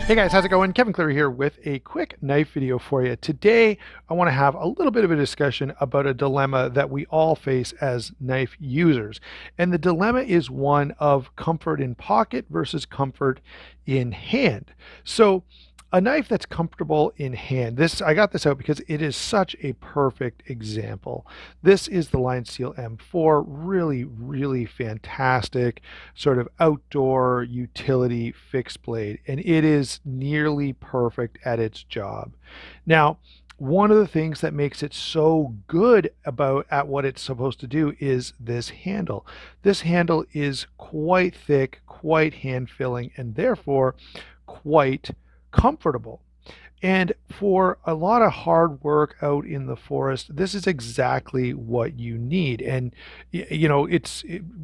Hey guys, how's it going? Kevin Cleary here with a quick knife video for you. Today, I want to have a little bit of a discussion about a dilemma that we all face as knife users. And the dilemma is one of comfort in pocket versus comfort in hand. So, a knife that's comfortable in hand. I got this out because it is such a perfect example. This is the Line Steel M4, really fantastic sort of outdoor utility fixed blade, and it is nearly perfect at its job. Now, one of the things that makes it so good at what it's supposed to do is this handle. This handle is quite thick, quite hand filling, and therefore quite comfortable. And for a lot of hard work out in the forest, this is exactly what you need. And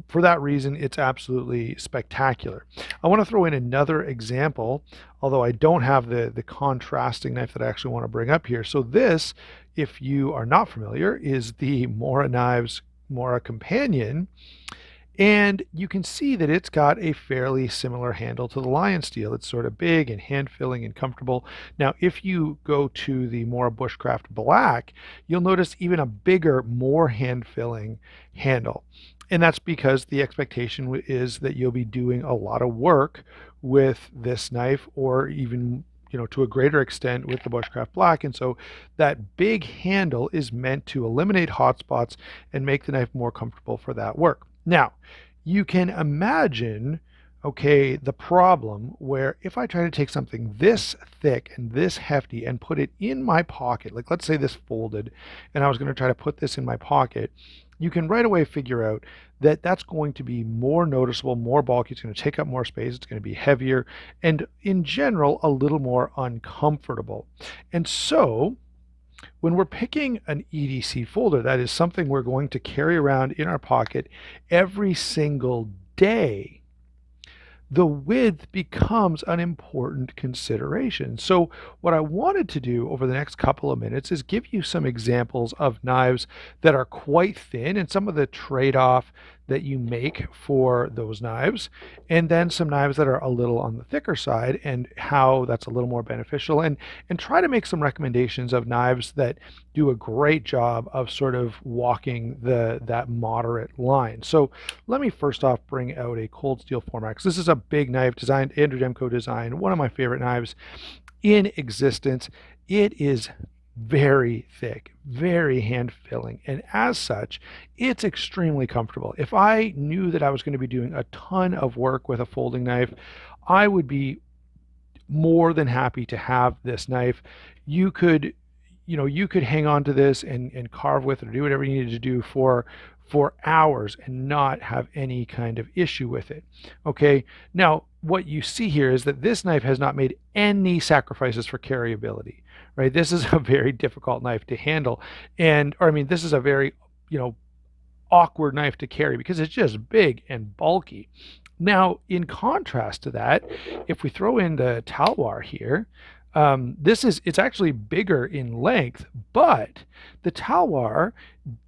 for that reason, it's absolutely spectacular. I want to throw in another example, although I don't have the contrasting knife that I actually want to bring up here. So this, if you are not familiar, is the Mora Knives Mora Companion. And you can see that it's got a fairly similar handle to the Lion Steel. It's sort of big and hand-filling and comfortable. Now, if you go to the Mora Bushcraft Black, you'll notice even a bigger, more hand-filling handle. And that's because the expectation is that you'll be doing a lot of work with this knife, or even to a greater extent with the Bushcraft Black. And so that big handle is meant to eliminate hot spots and make the knife more comfortable for that work. Now, you can imagine, okay, the problem where if I try to take something this thick and this hefty and put it in my pocket, like let's say this folded, and I was going to try to put this in my pocket, you can right away figure out that that's going to be more noticeable, more bulky. It's going to take up more space. It's going to be heavier, and in general, a little more uncomfortable. And so, when we're picking an EDC folder, that is something we're going to carry around in our pocket every single day, the width becomes an important consideration. So what I wanted to do over the next couple of minutes is give you some examples of knives that are quite thin and some of the trade-off that you make for those knives, and then some knives that are a little on the thicker side and how that's a little more beneficial, and try to make some recommendations of knives that do a great job of sort of walking that moderate line. So let me first off bring out a cold steel Formax. This is a big knife designed, Andrew Demko design, one of my favorite knives in existence. It is very thick, very hand filling, and as such, it's extremely comfortable. If I knew that I was going to be doing a ton of work with a folding knife, I would be more than happy to have this knife. You could hang on to this and carve with it or do whatever you needed to do for hours and not have any kind of issue with it. Okay, now what you see here is that this knife has not made any sacrifices for carryability, right? This is a very difficult knife to handle, this is a very awkward knife to carry because it's just big and bulky. Now, in contrast to that, if we throw in the Talwar here, it's actually bigger in length, but the Talwar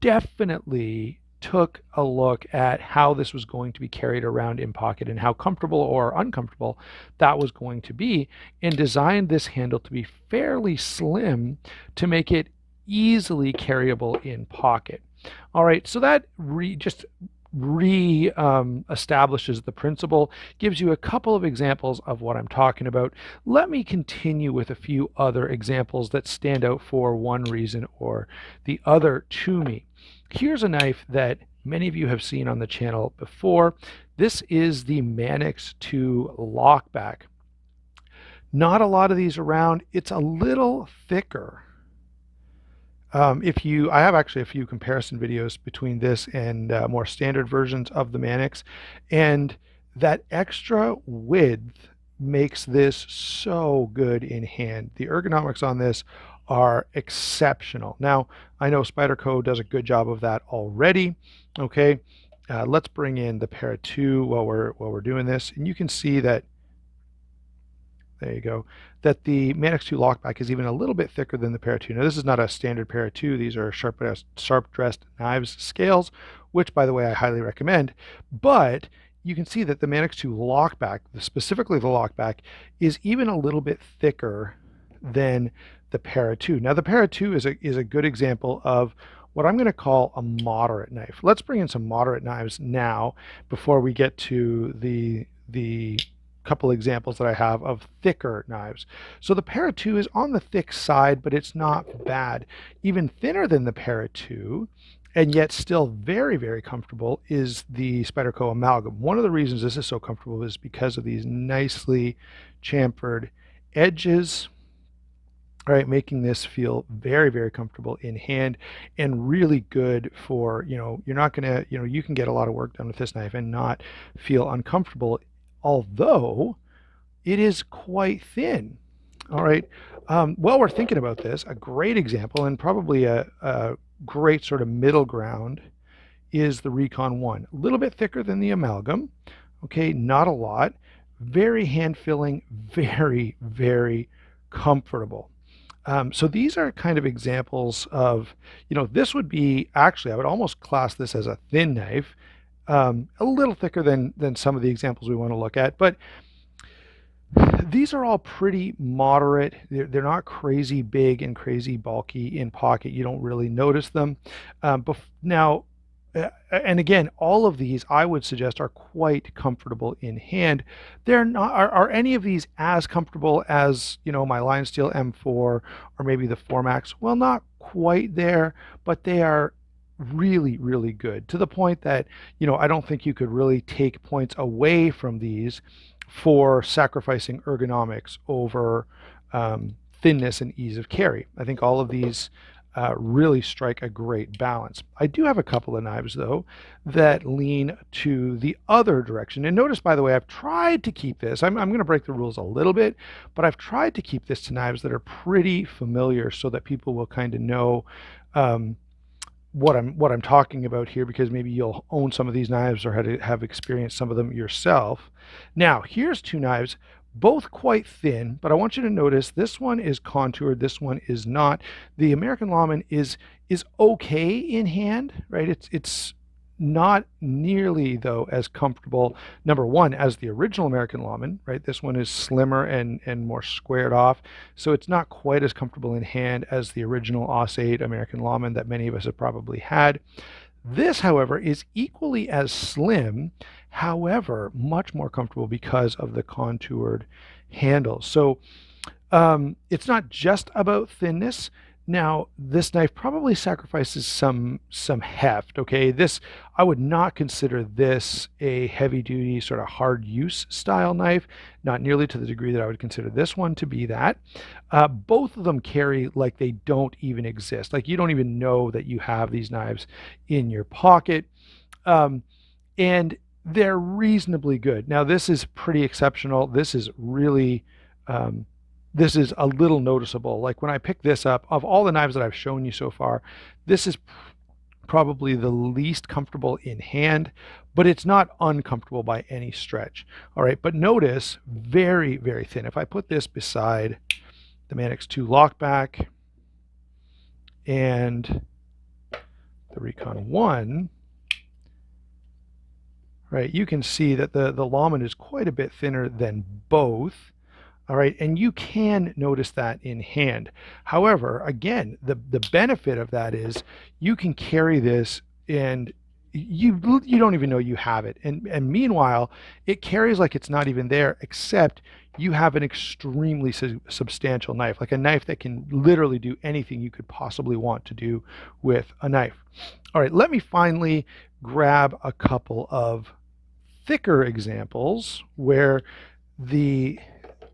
definitely took a look at how this was going to be carried around in pocket and how comfortable or uncomfortable that was going to be, and designed this handle to be fairly slim to make it easily carryable in pocket. All right, so that establishes the principle, gives you a couple of examples of what I'm talking about. Let me continue with a few other examples that stand out for one reason or the other to me. Here's a knife that many of you have seen on the channel before. This is the Manix 2 Lockback. Not a lot of these around. It's a little thicker. I have actually a few comparison videos between this and more standard versions of the Manix, and that extra width makes this so good in hand. The ergonomics on this are exceptional. Now, I know Spyderco does a good job of that already. Okay, let's bring in the Para 2 while we're doing this, and you can see that. There you go. That the Manix 2 lockback is even a little bit thicker than the Para 2. Now, this is not a standard Para 2. These are sharp dressed knives scales, which, by the way, I highly recommend. But you can see that the Manix 2 lockback, specifically the lockback, is even a little bit thicker than the Para 2. Now the Para 2 is a good example of what I'm going to call a moderate knife. Let's bring in some moderate knives now before we get to the couple examples that I have of thicker knives. So the Para 2 is on the thick side, but it's not bad. Even thinner than the Para 2, and yet still very, very comfortable, is the Spyderco Amalgam. One of the reasons this is so comfortable is because of these nicely chamfered edges, right, making this feel very, very comfortable in hand and really good for, you're not gonna, you can get a lot of work done with this knife and not feel uncomfortable, although it is quite thin. All right. While we're thinking about this, a great example and probably a great sort of middle ground is the Recon 1. A little bit thicker than the Amalgam. Okay, not a lot. Very hand filling, very, very comfortable. So these are kind of examples of, this would be actually, I would almost class this as a thin knife, a little thicker than some of the examples we want to look at, but these are all pretty moderate. They're not crazy big and crazy bulky in pocket. You don't really notice them. Now, and again, all of these I would suggest are quite comfortable in hand. They're not. Are any of these as comfortable as my Line Steel M4 or maybe the Formax? Well, not quite there, but they are really, really good, to the point that I don't think you could really take points away from these for sacrificing ergonomics over thinness and ease of carry. I think all of these really strike a great balance. I do have a couple of knives, though, that lean to the other direction. And notice, by the way, I've tried to keep this. I'm going to break the rules a little bit, but I've tried to keep this to knives that are pretty familiar so that people will kind of know what I'm talking about here, because maybe you'll own some of these knives or have experienced some of them yourself. Now, here's two knives, both quite thin, but I want you to notice this one is contoured, this one is not. The American Lawman is okay in hand, right? It's not nearly, though, as comfortable, number one, as the original American Lawman, right? This one is slimmer and more squared off, so it's not quite as comfortable in hand as the original AUS-8 American Lawman that many of us have probably had. This, however, is equally as slim, however, much more comfortable because of the contoured handles. So it's not just about thinness. Now, this knife probably sacrifices some heft, okay? I would not consider this a heavy-duty, sort of hard-use style knife, not nearly to the degree that I would consider this one to be that. Both of them carry like they don't even exist. Like, you don't even know that you have these knives in your pocket. And they're reasonably good. Now, this is pretty exceptional. This is really... this is a little noticeable. Like when I pick this up, of all the knives that I've shown you so far, this is probably the least comfortable in hand, but it's not uncomfortable by any stretch. All right, but notice, very, very thin. If I put this beside the Manix 2 lockback and the Recon 1, right, you can see that the Lawman is quite a bit thinner than both. All right, and you can notice that in hand. However, again, the benefit of that is you can carry this and you don't even know you have it. And meanwhile, it carries like it's not even there, except you have an extremely substantial knife, like a knife that can literally do anything you could possibly want to do with a knife. All right, let me finally grab a couple of thicker examples where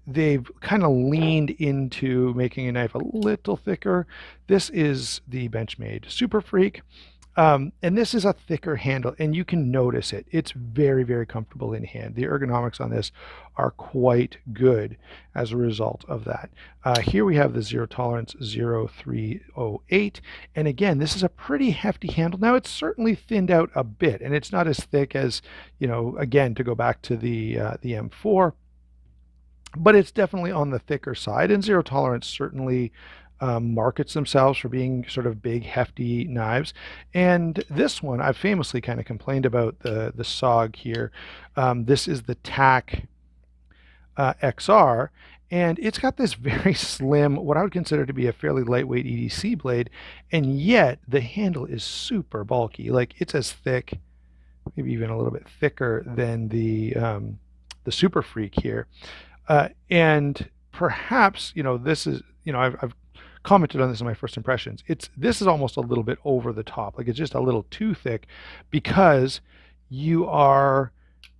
they've kind of leaned into making a knife a little thicker. This is the Benchmade Super Freak. And this is a thicker handle, and you can notice it. It's very, very comfortable in hand. The ergonomics on this are quite good as a result of that. Here we have the Zero Tolerance 0308. And again, this is a pretty hefty handle. Now, it's certainly thinned out a bit, and it's not as thick as, again, to go back to the M4. But it's definitely on the thicker side, and Zero Tolerance certainly markets themselves for being sort of big, hefty knives. And this one, I've famously kind of complained about the SOG here. This is the TAC XR, and it's got this very slim, what I would consider to be a fairly lightweight EDC blade, and yet the handle is super bulky. Like it's as thick, maybe even a little bit thicker than the Super Freak here. And perhaps, this is, I've commented on this in my first impressions. This is almost a little bit over the top. Like it's just a little too thick because you are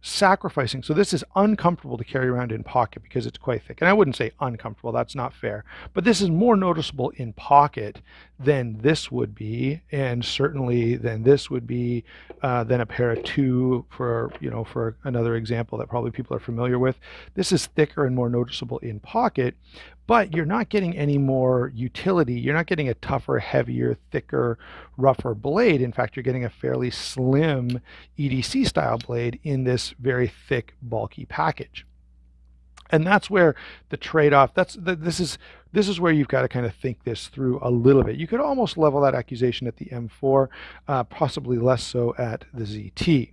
sacrificing. So this is uncomfortable to carry around in pocket because it's quite thick. And I wouldn't say uncomfortable, that's not fair. But this is more noticeable in pocket than this would be, and certainly than this would be, than a pair of two for another example that probably people are familiar with. This is thicker and more noticeable in pocket, but you're not getting any more utility. You're not getting a tougher, heavier, thicker, rougher blade. In fact, you're getting a fairly slim EDC style blade in this very thick, bulky package. And that's where the trade-off, this is where you've got to kind of think this through a little bit. You could almost level that accusation at the M4, possibly less so at the ZT.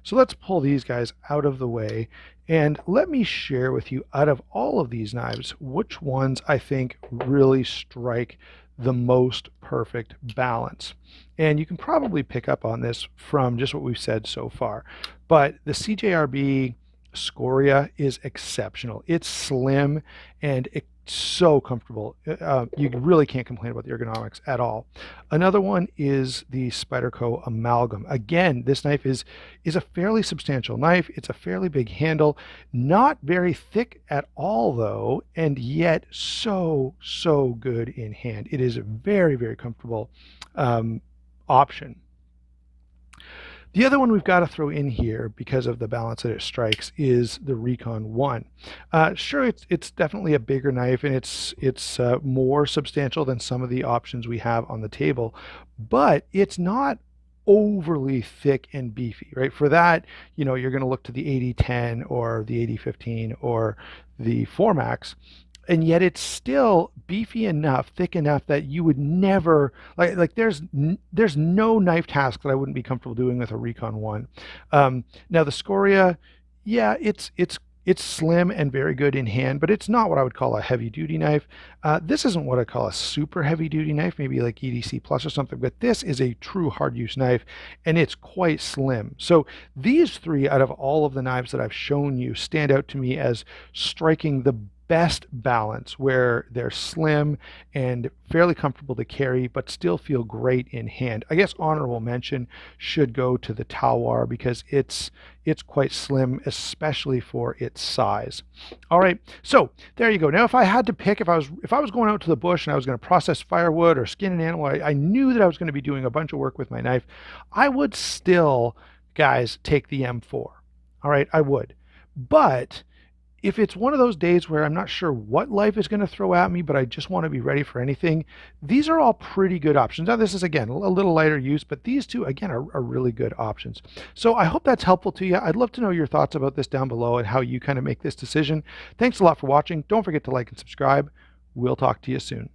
So let's pull these guys out of the way, and let me share with you, out of all of these knives, which ones I think really strike the most perfect balance. And you can probably pick up on this from just what we've said so far. But the CJRB Scoria is exceptional. It's slim and it's so comfortable. You really can't complain about the ergonomics at all. Another one is the Spyderco Amalgam. Again, this knife is a fairly substantial knife. It's a fairly big handle, not very thick at all though, and yet so good in hand. It is a very, very comfortable option. The other one we've got to throw in here because of the balance that it strikes is the Recon 1. Sure, it's definitely a bigger knife, and it's more substantial than some of the options we have on the table, but it's not overly thick and beefy, right? For that, you're going to look to the 8010 or the 8015 or the Formax. And yet it's still beefy enough, thick enough that you would never, like there's no knife task that I wouldn't be comfortable doing with a Recon 1. Now the Scoria, yeah, it's slim and very good in hand, but it's not what I would call a heavy duty knife. This isn't what I call a super heavy duty knife, maybe like EDC Plus or something, but this is a true hard use knife, and it's quite slim. So these three out of all of the knives that I've shown you stand out to me as striking the best balance, where they're slim and fairly comfortable to carry but still feel great in hand. I guess honorable mention should go to the Talwar because it's quite slim, especially for its size. All right, so there you go. Now if I had to pick, if I was going out to the bush and I was going to process firewood or skin an animal, I knew that I was going to be doing a bunch of work with my knife, I would still, guys, take the M4. All right, I would. But if it's one of those days where I'm not sure what life is going to throw at me, but I just want to be ready for anything, these are all pretty good options. Now, this is, again, a little lighter use, but these two, again, are really good options. So I hope that's helpful to you. I'd love to know your thoughts about this down below and how you kind of make this decision. Thanks a lot for watching. Don't forget to like and subscribe. We'll talk to you soon.